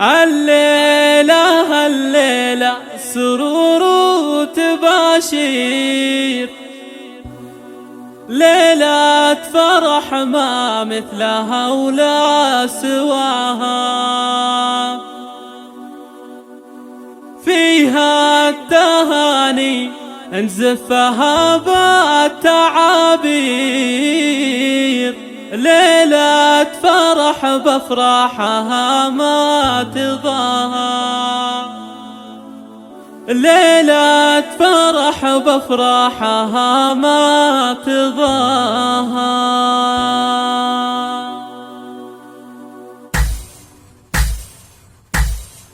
الليلة الليلة سرور وتباشير، ليلة فرح ما مثلها ولا سواها، فيها التهاني نزفها بالتعابير، ليلة فرح بفرحها ما تضاهى، ليلة فرح بفرحها ما تضاهى.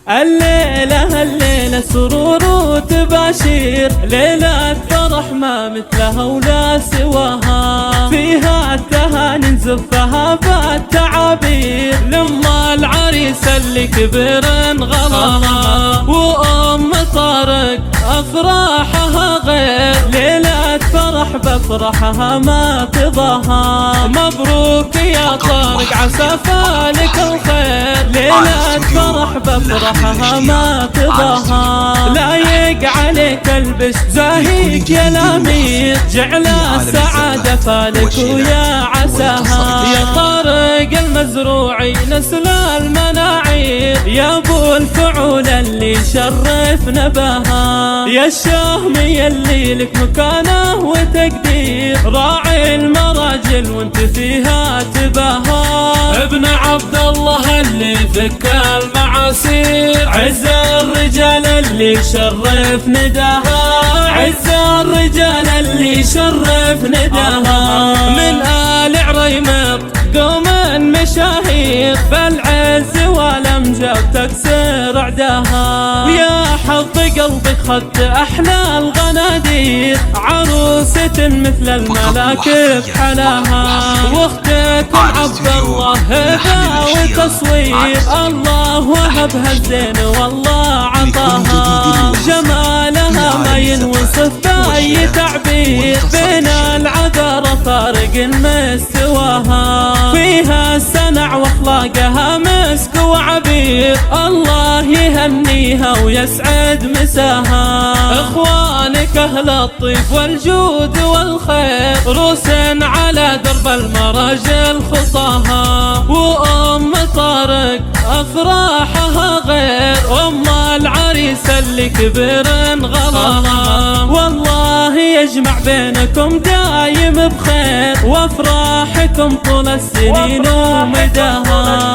الليلة الليلة سرور وتباشير، ليلة فرح ما مثلها ولا سواها، فيها التهاني نزفها بالتعابير، لما العريس اللي كبر انغلاها، وأم طارق أفراحها غير، ليلة فرح بفرحها ما تضاهى، مبروك يا طارق عسى فالك الخير، ليلة فرح بفرحها ما تضاهى، لايق عليك البش زاهيك يا الأمير، جعل السعادة فالك ويا عساها، يا طارق المزروعي نسل المناعير، يا ابو الفعول اللي شرفنا بها، يا الشهمي اللي لك مكانه وتقدير، راعي المراجل وانت فيها تباهى، ابن عبد الله اللي فك المعاصير، عز الرجال اللي شرف نداها، عز الرجال اللي شرف نداها، من آل عريمط قوم مشاهير، بالعز والامجاد تكسر عداها، ويا حظ قلبك خدت احلى الغنادير، عروسة مثل الملاك بحلاها، واختكم عبد الله هبه وتصوير، الله وهبها الزين والله عطاها، جمالها ما ينوصف باي تعبير، بين العذر فارق مستواها، فيها السنع واخلاقها مسك وعبير، الله يهنيها ويسعد مساها، اخوانك اهل الطيب والجود والخير، روس على درب المراجل خطاها، وام طارق افراحها غير، ام العريس اللي كبر انغلاها، والله يجمع بينكم دايم بخير، وافراحكم طول السنين ومداها.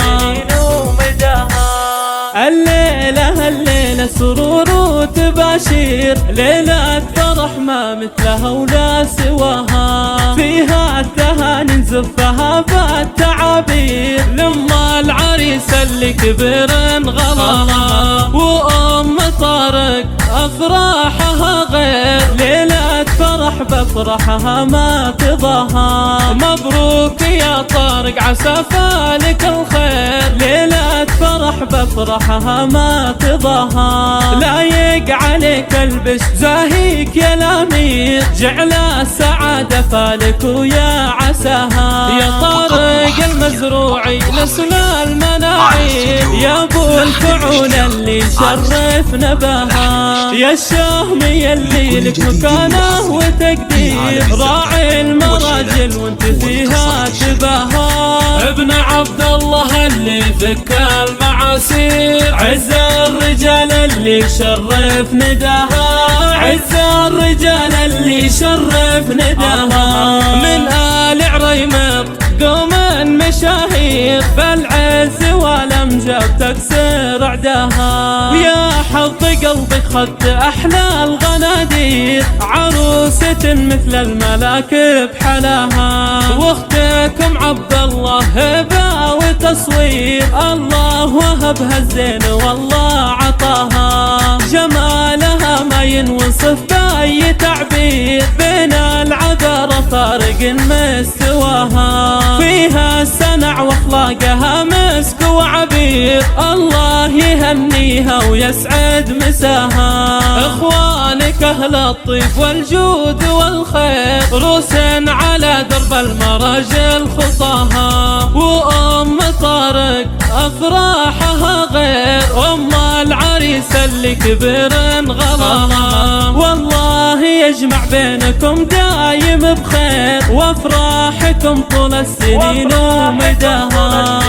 الليلة الليلة سرور وتباشير، ليلة فرح ما مثلها ولا سواها، فيها التهاني نزفها بالتعابير، لما العريس اللي كبر انغلاها، وأم طارق أفراحها غير، ليلة فرح بفرحها ما تضاهى، مبروك يا طارق عسى فالك الخير، ليلة فرح بفرحها ما تضاهى، لايق عليك البش زاهيك يا الأمير، جعل السعادة فالك ويا عساها، يا طارق المزروعي نسل المناعير، يا ابو الفعول اللي شرفنا بها، يا الشهمي اللي لك مكانه وتقدير، راعي المراجل وانت فيها تباهى، ابن عبد الله اللي فك المعاصير، عز الرجال اللي شرف نداها، عز الرجال اللي شرف نداها، من آل عريمط قوم مشاهير، بالعز والامجاد تكسر عداها، ويا حظ قلبك خدت احلى الغنادير، عروسة مثل الملاك بحلاها، واختكم عبد الله هبه وتصوير، الله وهبها الزين والله عطاها، جمالها ما ينوصف باي تعبير، بين العذر فارق مستواها، فيها السنع واخلاقها مسك وعبير، الله يهنيها يهنيها ويسعد مساها. اخوانك اهل الطيب والجود والخير، روس على درب المراجل خطاها. وام طارق افراحها غير، ام العريس اللي كبر غلاها. والله يجمع بينكم دايم بخير، وافراحكم طول السنين ومداها.